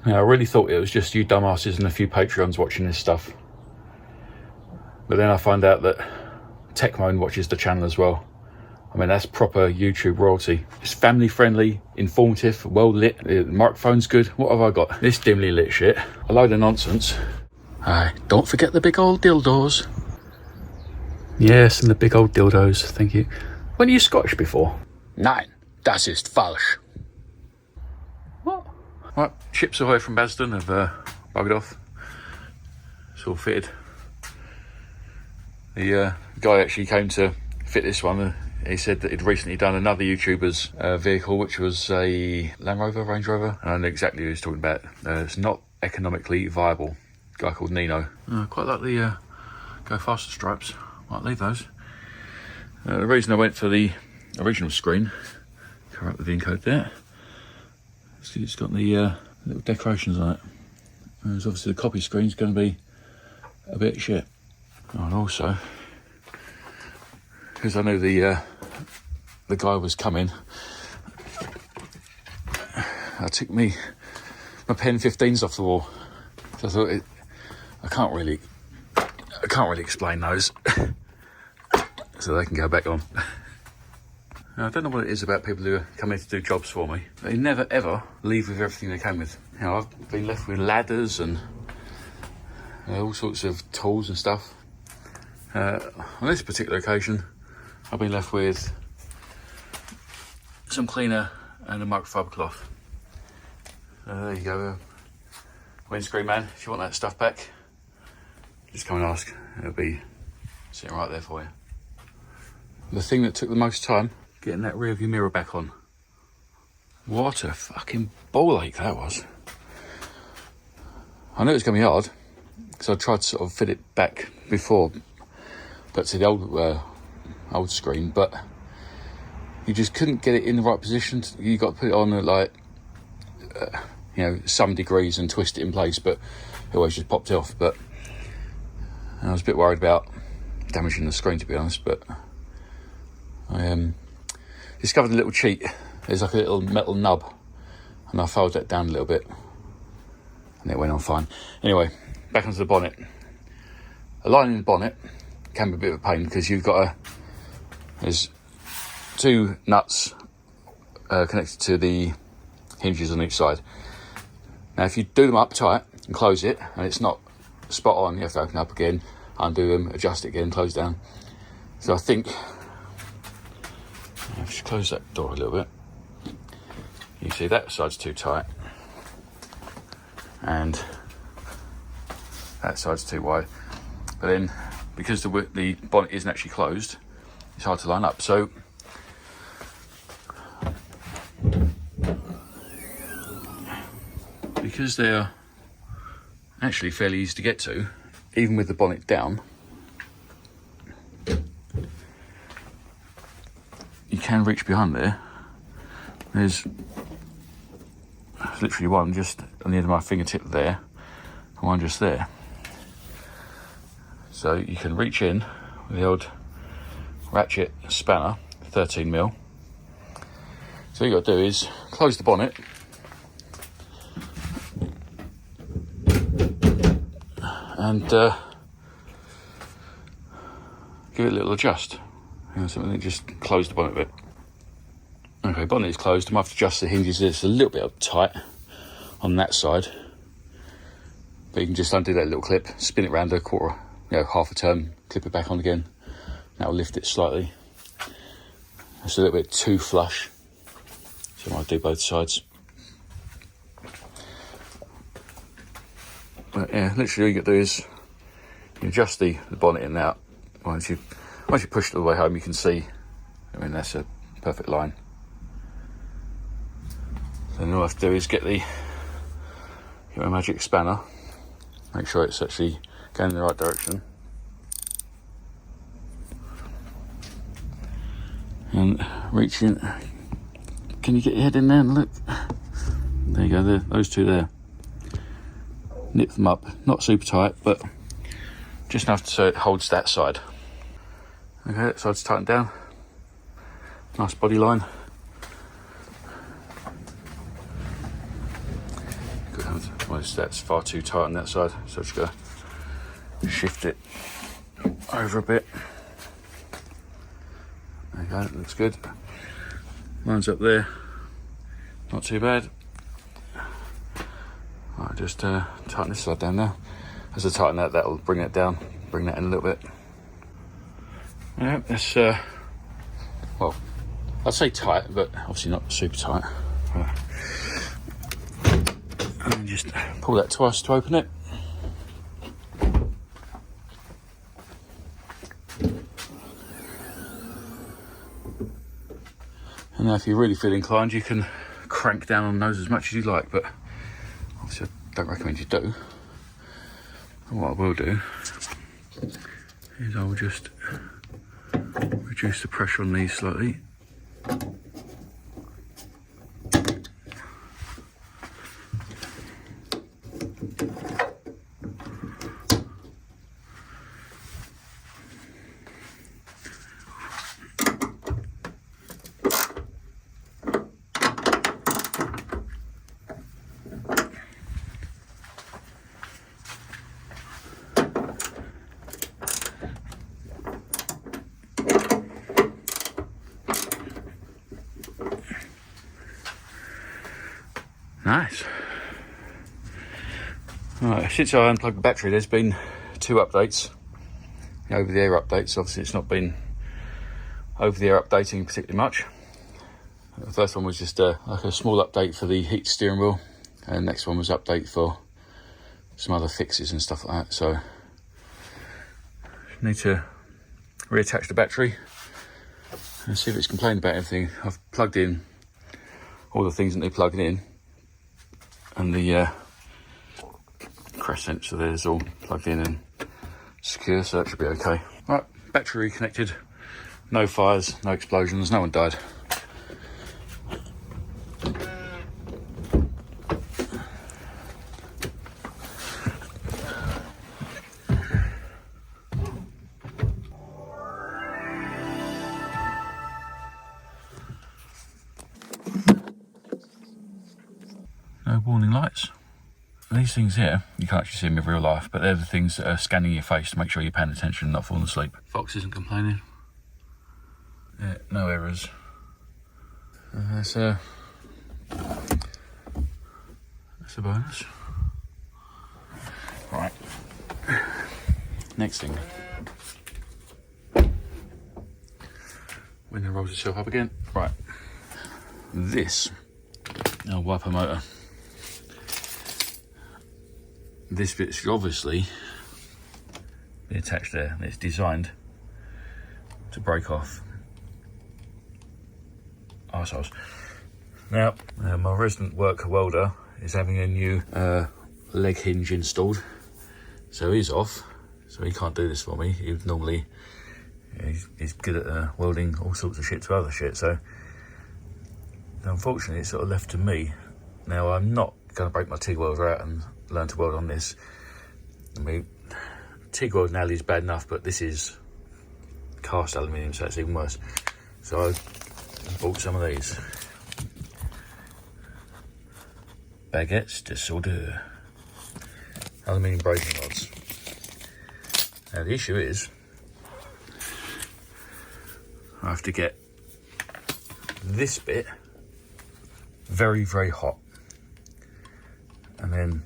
Yeah, I really thought it was just you dumbasses and a few Patreons watching this stuff. But then I find out that Techmoan watches the channel as well. I mean, that's proper YouTube royalty. It's family friendly, informative, well lit, the microphone's good. What have I got? This dimly lit shit. A load of nonsense. Aye, don't forget the big old dildos. Yes, and the big old dildos, thank you. When are you Scottish before? Nein, das ist falsch. What? Right, ships away from Basden have buggered off. It's all fitted. The guy actually came to fit this one. He said that he'd recently done another YouTuber's vehicle, which was a Land Rover, Range Rover. And I know exactly who he's talking about. It's not economically viable. A guy called Nino. Quite like the Go Faster stripes. Might leave those. The reason I went for the original screen, cover up the VIN code there, it's got the little decorations on it. Whereas obviously the copy screen's going to be a bit shit. Oh, and also, because I knew the guy was coming, I took my pen 15s off the wall. So I thought I can't really explain those, so they can go back on. Now, I don't know what it is about people who come in to do jobs for me. They never ever leave with everything they came with. You know, I've been left with ladders and all sorts of tools and stuff. On this particular occasion, I've been left with some cleaner and a microfiber cloth. There you go, windscreen man. If you want that stuff back, just come and ask. It'll be sitting right there for you. The thing that took the most time, getting that rear view mirror back on. What a fucking ball ache that was. I knew it was going to be hard, because I tried to sort of fit it back before, but to the old screen, but you just couldn't get it in the right position. You got to put it on at like, some degrees and twist it in place, but it always just popped off. But I was a bit worried about damaging the screen, to be honest, but I discovered a little cheat. There's like a little metal nub, and I folded that down a little bit, and it went on fine. Anyway, back onto the bonnet. Aligning the bonnet can be a bit of a pain, because you've got there's two nuts connected to the hinges on each side. Now, if you do them up tight and close it, and it's not spot on, you have to open up again, undo them, adjust it again, close down. So I think, I'll just close that door a little bit. You see that side's too tight, and that side's too wide. But then, because the bonnet isn't actually closed, it's hard to line up. So because they're actually fairly easy to get to, even with the bonnet down, you can reach behind there. There's literally one just on the end of my fingertip there, and one just there. So you can reach in with the old ratchet spanner, 13mm. So all you got to do is close the bonnet, and give it a little adjust. Something that just close the bonnet a bit. Okay, bonnet is closed. I might have to adjust the hinges. It's a little bit tight on that side, but you can just undo that little clip, spin it around a quarter, half a turn, clip it back on again. That'll lift it slightly. It's a little bit too flush, so I might do both sides. But yeah, literally all you got to do is you adjust the bonnet in and out. Once you push it all the way home, you can see, that's a perfect line. Then all I have to do is get my magic spanner, make sure it's actually going in the right direction, and reach in. Can you get your head in there and look? There you go, those two there. Nip them up, not super tight, but just enough so it holds that side. Okay, that side's tightened down. Nice body line. Good hands. that's far too tight on that side, so just gotta shift it over a bit. There you go, it looks good. Mine's up there, not too bad. I'll just tighten this side down now. As I tighten that, that'll bring that down, bring that in a little bit. Yeah, that's well, I'd say tight, but obviously not super tight. And just pull that twice to open it. And now if you really feel inclined, you can crank down on those as much as you like, but obviously I don't recommend you do. And what I will do is I will just reduce the pressure on these slightly. Nice. Right, since I unplugged the battery, there's been 2 updates. The over-the-air updates. Obviously, it's not been over-the-air updating particularly much. The first one was just like a small update for the heated steering wheel, and the next one was update for some other fixes and stuff like that. So, need to reattach the battery and see if it's complaining about everything. I've plugged in all the things that need plugging in. And the crash sensor there is all plugged in and secure, so that should be okay. Right, battery reconnected, no fires, no explosions, no one died. No warning lights. These things here, you can't actually see them in real life, but they're the things that are scanning your face to make sure you're paying attention and not falling asleep. Fox isn't complaining. Yeah, no errors. That's a bonus. Right. Next thing. Window rolls itself up again. Right. This. Our wiper motor. This bit should obviously be attached there. It's designed to break off arseholes. Now, my resident worker welder is having a new leg hinge installed, so he's off, so he can't do this for me. He would normally, he's good at welding all sorts of shit to other shit, so unfortunately it's sort of left to me. Now, I'm not going to break my TIG welder out and learn to weld on this. I mean, TIG weld now is bad enough, but this is cast aluminium, so it's even worse. So I bought some of these baguettes de soudure, aluminium braking rods. Now the issue is I have to get this bit very, very hot, and then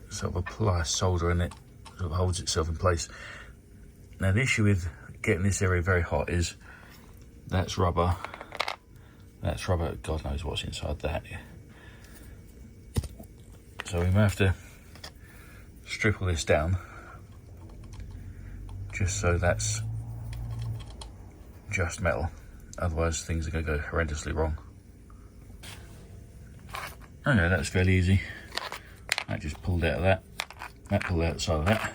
sort of apply solder in it, sort of holds itself in place. Now the issue with getting this area very hot is that's rubber, God knows what's inside that. So we may have to strip all this down, just so that's just metal, otherwise things are going to go horrendously wrong. Okay, that's fairly easy. That just pulled out of that. That pulled out the side of that.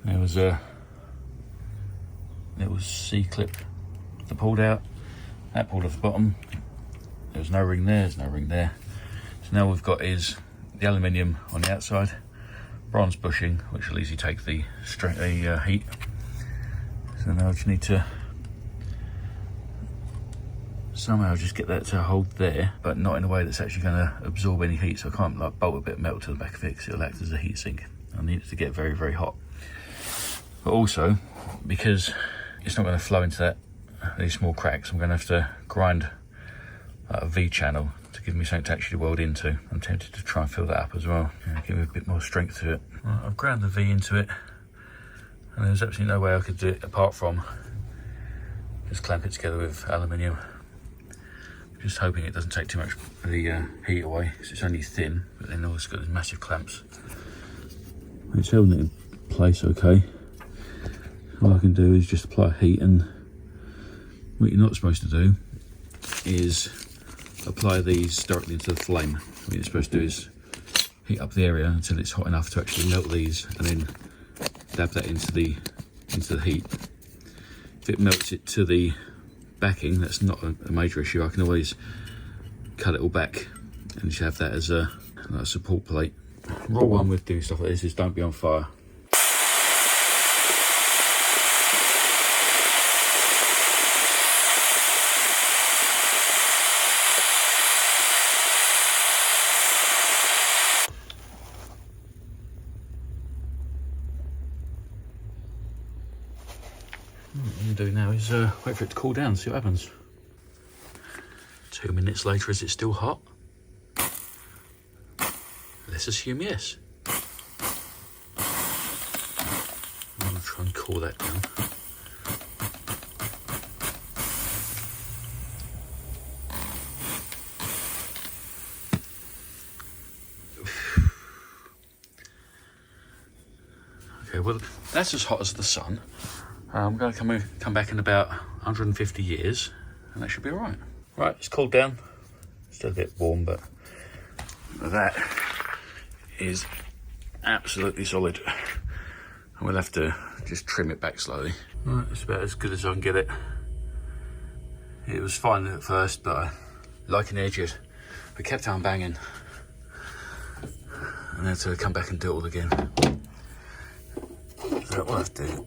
There was a little C-clip that pulled out. That pulled off the bottom. There was no ring there, there's no ring there. So now we've got is the aluminium on the outside, bronze bushing, which will easily take the heat. So now I just need to somehow just get that to hold there, but not in a way that's actually going to absorb any heat, so I can't like bolt a bit of metal to the back of it because it'll act as a heat sink. I need it to get very, very hot. But also, because it's not going to flow into these small cracks, I'm going to have to grind a V channel to give me something to actually weld into. I'm tempted to try and fill that up as well, give me a bit more strength to it. Right, I've ground the V into it, and there's absolutely no way I could do it apart from just clamp it together with aluminium. Just hoping it doesn't take too much of the heat away, because it's only thin, but then also got these massive clamps. It's holding it in place okay. All I can do is just apply heat, and what you're not supposed to do is apply these directly into the flame. What you're supposed to do is heat up the area until it's hot enough to actually melt these, and then dab that into the heat. If it melts it to the backing, that's not a major issue. I can always cut it all back and just have that as a support plate. Rule one with doing stuff like this is don't be on fire. What I'm going to do now is wait for it to cool down, see what happens. 2 minutes later, is it still hot? Let's assume yes. I'm going to try and cool that down. Okay, well, that's as hot as the sun. I'm going to come back in about 150 years, and that should be all right. Right, it's cooled down. Still a bit warm, but that is absolutely solid. And we'll have to just trim it back slowly. Right, it's about as good as I can get it. It was fine at first, but like an idiot, we kept on banging. And had to come back and do it all again. So what I have to do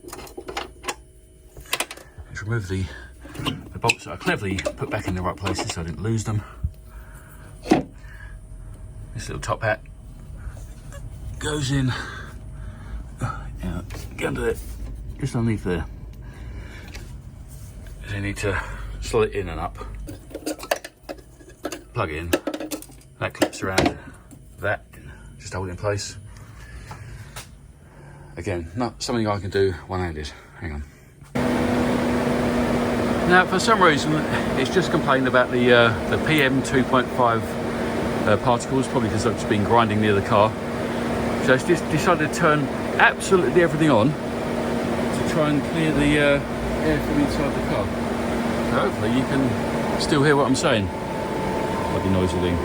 is remove the bolts that I cleverly put back in the right places so I didn't lose them. This little top hat goes in, get under it, just underneath there. So you need to slot it in and up, plug it in, that clips around that, just hold it in place. Again, not something I can do one-handed. Hang on. Now, for some reason, it's just complained about the PM 2.5 particles, probably because I've just been grinding near the car. So it's just decided to turn absolutely everything on to try and clear the air from inside the car. So hopefully you can still hear what I'm saying. Might be noisy thing.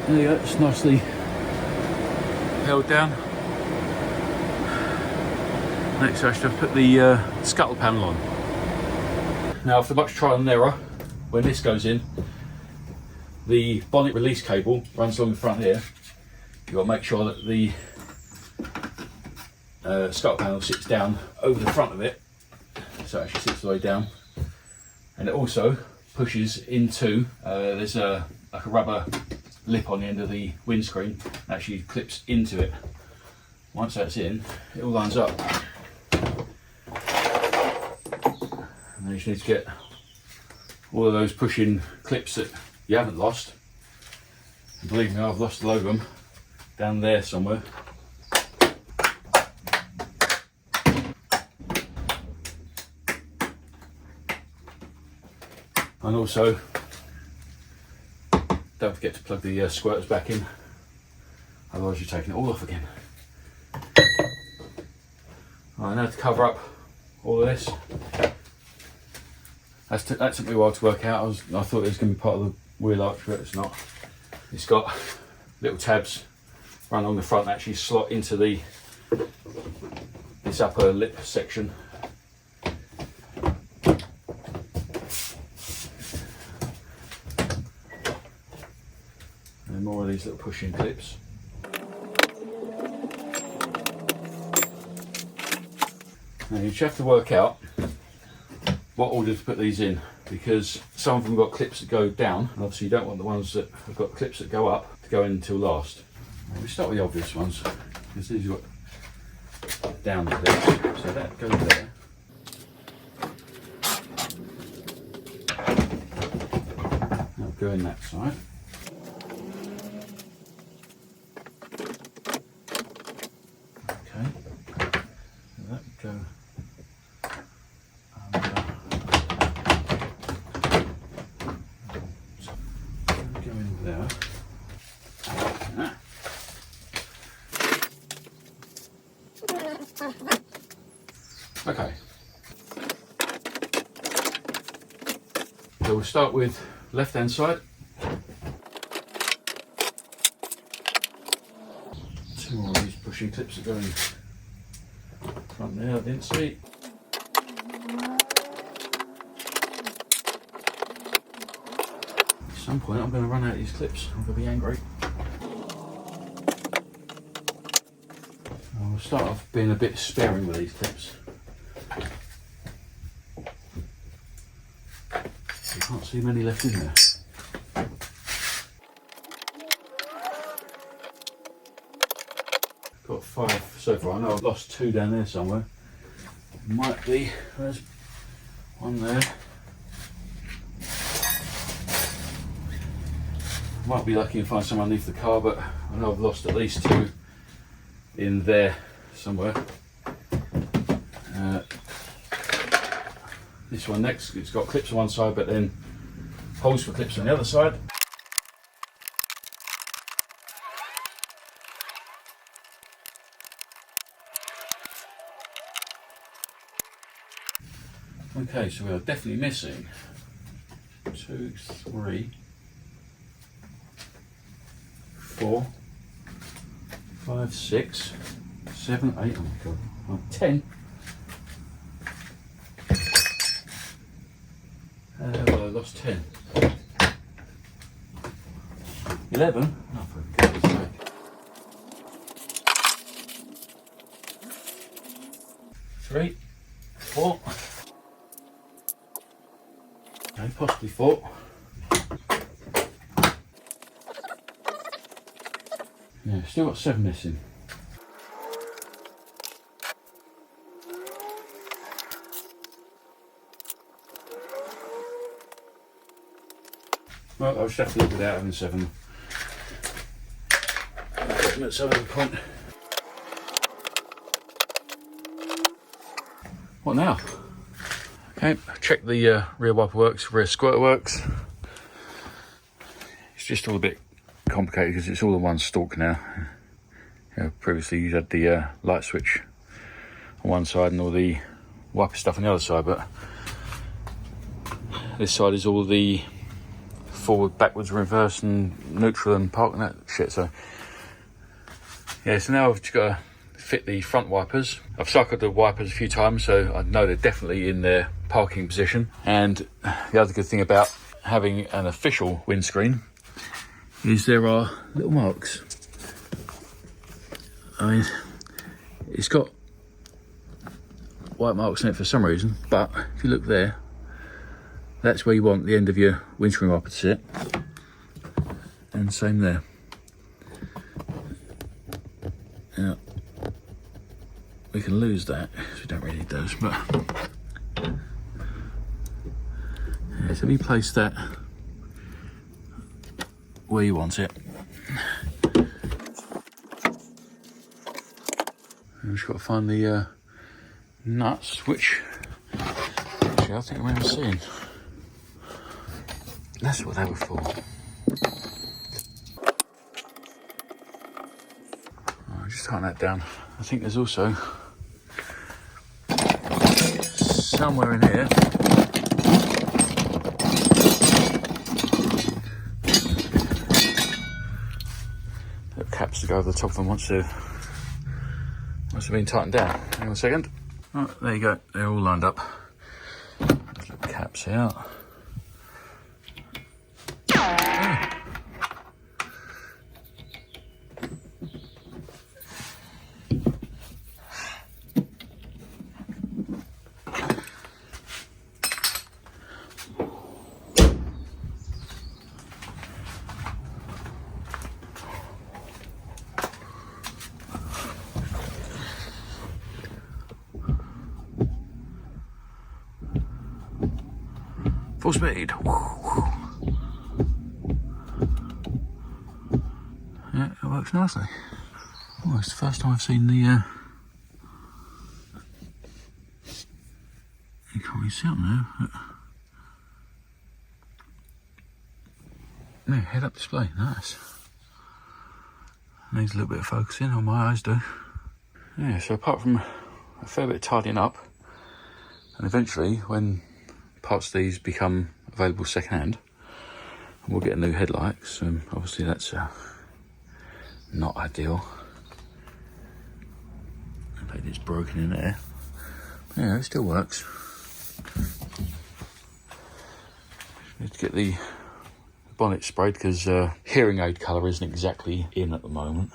There you go, it's nicely held down. Next I should have put the scuttle panel on. Now after much trial and error, when this goes in, the bonnet release cable runs along the front here. You've got to make sure that the scuttle panel sits down over the front of it, so it actually sits the way down. And it also pushes into, there's like a rubber lip on the end of the windscreen, actually clips into it. Once that's in, it all lines up. And then you just need to get all of those push-in clips that you haven't lost. And believe me, I've lost a load of them down there somewhere. And also, don't forget to plug the squirters back in, otherwise you're taking it all off again. Right, now to cover up all of this. That took me a while to work out. I thought it was going to be part of the wheel arch, but it's not. It's got little tabs run on the front that actually slot into this upper lip section. And more of these little pushing clips. Now you just have to work out what order to put these in, because some of them have got clips that go down, and obviously you don't want the ones that have got clips that go up to go in until last. We start with the obvious ones, because these have got down clips, so that goes there. That'll go in that side. Okay, so that would go there. Okay. So we'll start with left hand side. Two more of these pushing clips that go in front there, I didn't see. At some point I'm going to run out of these clips. I'm going to be angry. I'll start off being a bit sparing with these clips. You can't see many left in there. Got 5 so far. I know I've lost 2 down there somewhere. Might be, there's one there. Might be lucky and find some underneath the car, but I know I've lost at least 2 in there somewhere. This one next, it's got clips on one side, but then holes for clips on the other side. Okay, so we are definitely missing 2, 3, 4, 5, 6, 7, 8, oh my god, 10. Well, I lost 10. 11. Oh, for goodness sake. 3, 4. Okay, possibly 4. Yeah, still got 7 missing. Well, I'll just have to live without having 7. That's the point. What now? Okay, check the rear wiper works, rear squirter works. It's just all a bit complicated because it's all in one stalk now. Previously you had the light switch on one side and all the wiper stuff on the other side, but this side is all the forward, backwards, reverse and neutral and park and that shit. So yeah, so now I've just got to fit the front wipers. I've cycled the wipers a few times, so I know they're definitely in their parking position. And the other good thing about having an official windscreen is there are little marks. I mean, it's got white marks in it for some reason, but if you look there, that's where you want the end of your windscreen wiper to sit. And same there. Now, we can lose that, because we don't really need those, but yeah, so we place that where you want it. I've just got to find the nuts, which actually I think I remember seeing. That's what they were for. I'll just tighten that down. I think there's also somewhere in here little caps to go over the top of them once they've been tightened down. Hang on a second. Right, there you go. They're all lined up. Little caps out. Full speed. Yeah, it works nicely. Oh, it's the first time I've seen the... you can't really see it now. No, head-up display, nice. Needs a little bit of focusing, on my eyes do. Yeah, so apart from a fair bit of tidying up, and eventually when parts of these become available second-hand, we'll get a new headlights. Obviously that's not ideal. In fact, it's broken in there. Yeah, it still works. Need to get the bonnet sprayed because hearing aid colour isn't exactly in at the moment.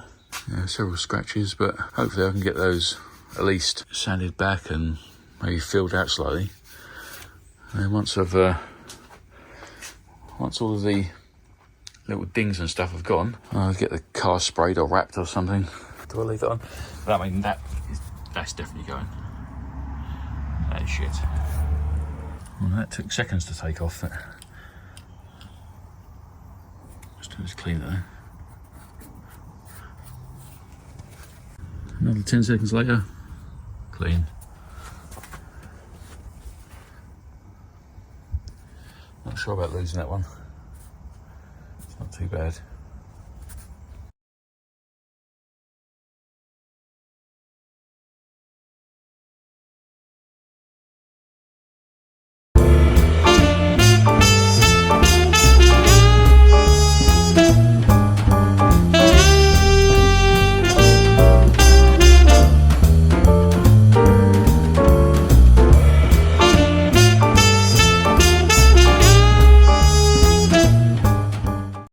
Several scratches, but hopefully I can get those at least sanded back and maybe filled out slightly. And once all of the little dings and stuff have gone, I'll get the car sprayed or wrapped or something. Do I leave it on? But I mean, that's definitely going. That is shit. Well, that took seconds to take off. Just clean it there. Another 10 seconds later, clean. Not sure about losing that one. It's not too bad.